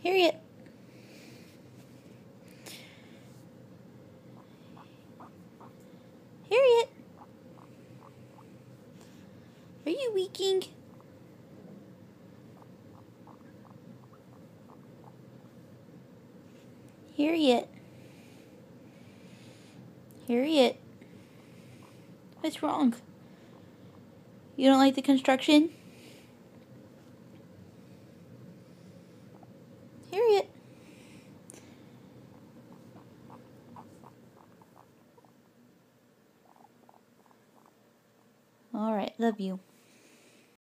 Harriet. Harriet. Are you weaking? Harriet. Harriet. What's wrong? You don't like the construction? Harriet. Alright, love you.